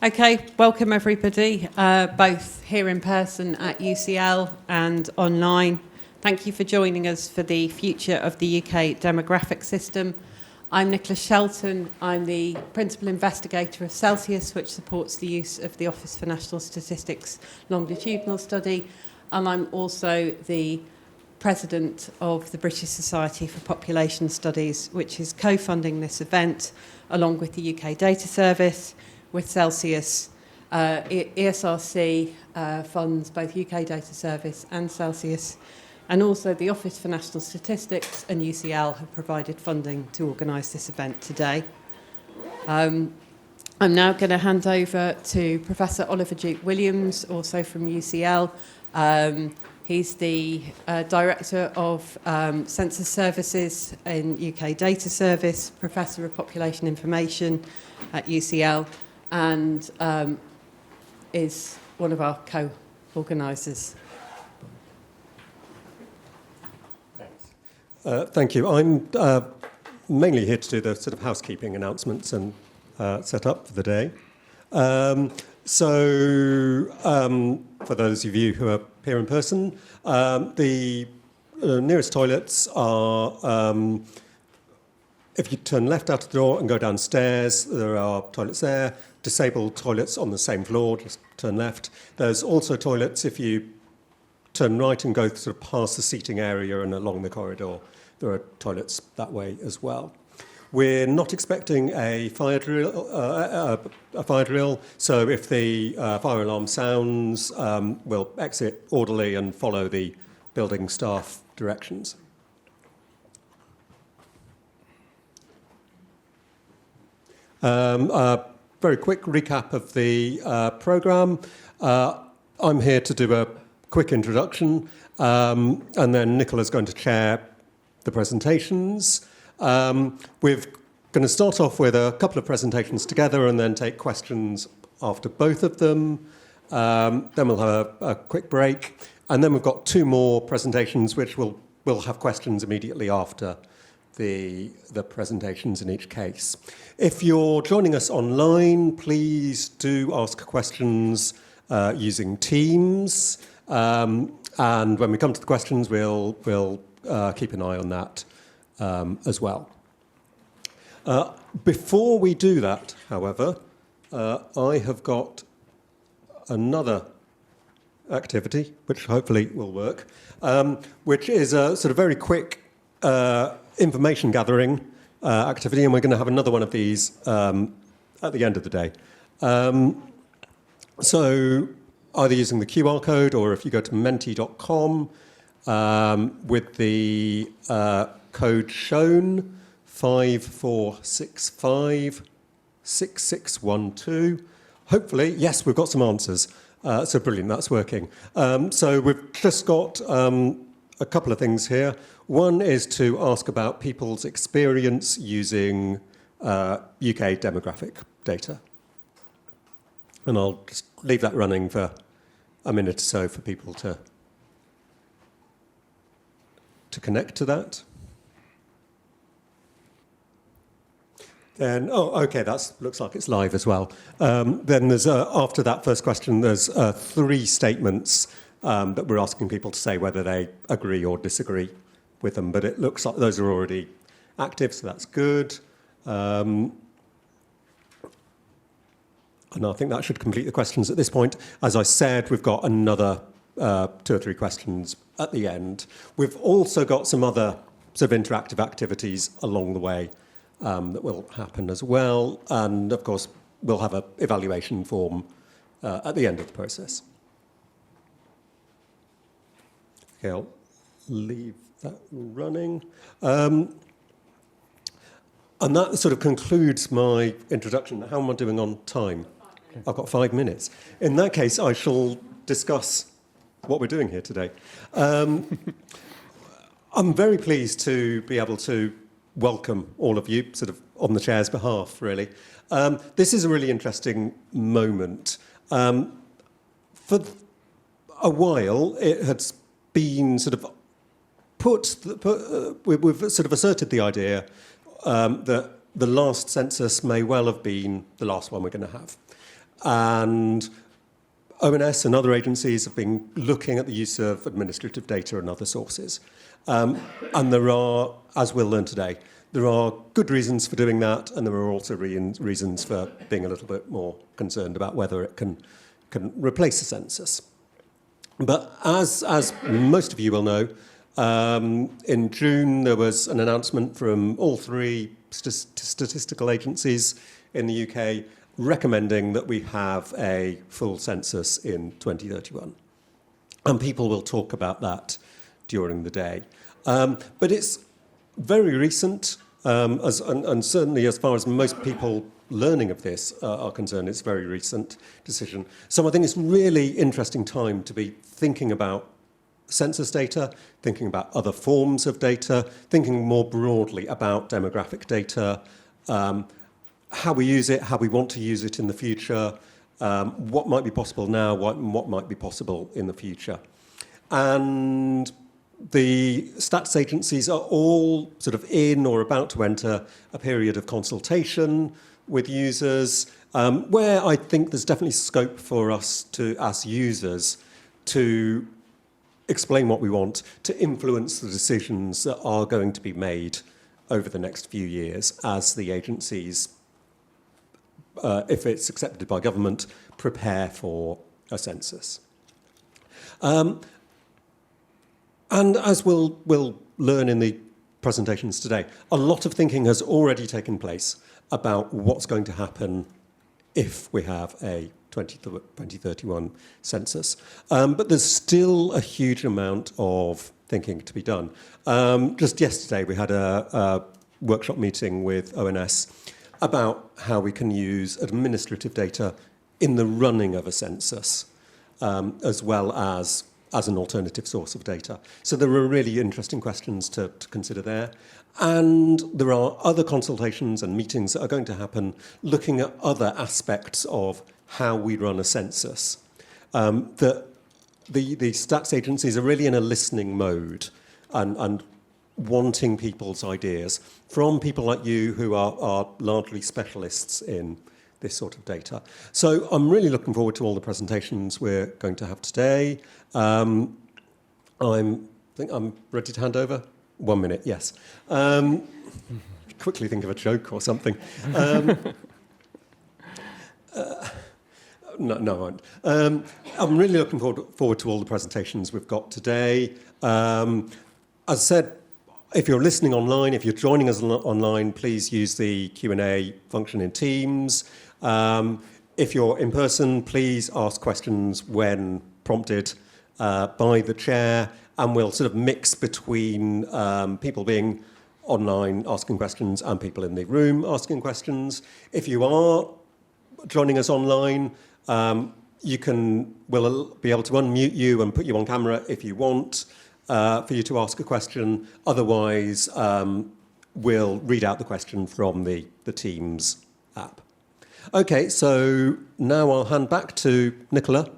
Okay, welcome everybody, both here in person at UCL and online. Thank you for joining us for the Future of the UK Demographic System. I'm Nicola Shelton. I'm the Principal Investigator of Celsius, which supports the use of the Office for National Statistics longitudinal study, and I'm also the President of the British Society for Population Studies, which is co-funding this event along with the UK Data Service, with Celsius. ESRC funds both UK Data Service and Celsius, and also the Office for National Statistics and UCL have provided funding to organise this event today. I'm now going to hand over to Professor Oliver Duke-Williams, also from UCL. He's the Director of Census Services in UK Data Service, Professor of Population Information at UCL, and is one of our co-organisers. Thank you. I'm mainly here to do the sort of housekeeping announcements and set up for the day. For those of you who are here in person, the nearest toilets are, if you turn left out of the door and go downstairs, there are toilets there. Disabled toilets on the same floor, just turn left. There's also toilets if you turn right and go sort of past the seating area and along the corridor. There are toilets that way as well. We're not expecting a fire drill, so if the fire alarm sounds, we'll exit orderly and follow the building staff directions. Very quick recap of the programme. I'm here to do a quick introduction, and then Nicola's going to chair the presentations. We're going to start off with a couple of presentations together and then take questions after both of them. Then we'll have a quick break, and then we've got two more presentations which we'll have questions immediately after the presentations in each case. If you're joining us online, please do ask questions using Teams, and when we come to the questions, we'll keep an eye on that as well. Before we do that, however, I have got another activity, which hopefully will work, which is a sort of very quick information gathering activity, and we're going to have another one of these at the end of the day. So either using the QR code or if you go to menti.com with the code shown 54656612. Hopefully, yes, we've got some answers. So brilliant, that's working. So we've just got a couple of things here. One is to ask about people's experience using UK demographic data. And I'll just leave that running for a minute or so for people to connect to that. Then, okay, that looks like it's live as well. Then there's, after that first question, there's three statements that we're asking people to say whether they agree or disagree with them, but it looks like those are already active, so that's good. And I think that should complete the questions at this point. As I said, we've got another 2 or 3 questions at the end. We've also got some other sort of interactive activities along the way that will happen as well. And of course, we'll have an evaluation form at the end of the process. Okay, I'll leave that running. And that sort of concludes my introduction. How am I doing on time? I've got 5 minutes. In that case, I shall discuss what we're doing here today. I'm very pleased to be able to welcome all of you, sort of on the chair's behalf, really. This is a really interesting moment. For a while, it had been sort of we've sort of asserted the idea that the last census may well have been the last one we're going to have. and ONS and other agencies have been looking at the use of administrative data and other sources. And there are, as we'll learn today, there are good reasons for doing that, and there are also reasons for being a little bit more concerned about whether it can replace a census. But as most of you will know, in June there was an announcement from all three statistical agencies in the UK recommending that we have a full census in 2031. And people will talk about that during the day. But it's very recent, and certainly as far as most people learning of this are concerned, it's a very recent decision. So I think it's really interesting time to be thinking about census data, thinking about other forms of data, thinking more broadly about demographic data, how we use it, how we want to use it in the future, what might be possible now, what might be possible in the future. And the stats agencies are all sort of in or about to enter a period of consultation with users, where I think there's definitely scope for us to, as users, to explain what we want, to influence the decisions that are going to be made over the next few years as the agencies, if it's accepted by government, prepare for a census. And as we'll learn in the presentations today, a lot of thinking has already taken place about what's going to happen if we have a 2031 census. But there's still a huge amount of thinking to be done. Just yesterday, we had a workshop meeting with ONS about how we can use administrative data in the running of a census, as well as an alternative source of data. So there are really interesting questions to consider there. And there are other consultations and meetings that are going to happen looking at other aspects of how we run a census. The stats agencies are really in a listening mode and wanting people's ideas from people like you who are largely specialists in this sort of data. So I'm really looking forward to all the presentations we're going to have today. I think I'm ready to hand over. 1 minute, yes. Quickly think of a joke or something. No, I won't. I'm really looking forward to all the presentations we've got today. As I said, if you're listening online, if you're joining us online, please use the Q&A function in Teams. If you're in person, please ask questions when prompted by the chair, and we'll sort of mix between people being online asking questions and people in the room asking questions. If you are joining us online, we'll be able to unmute you and put you on camera if you want for you to ask a question. Otherwise, we'll read out the question from the Teams app. Okay, so now I'll hand back to Nicola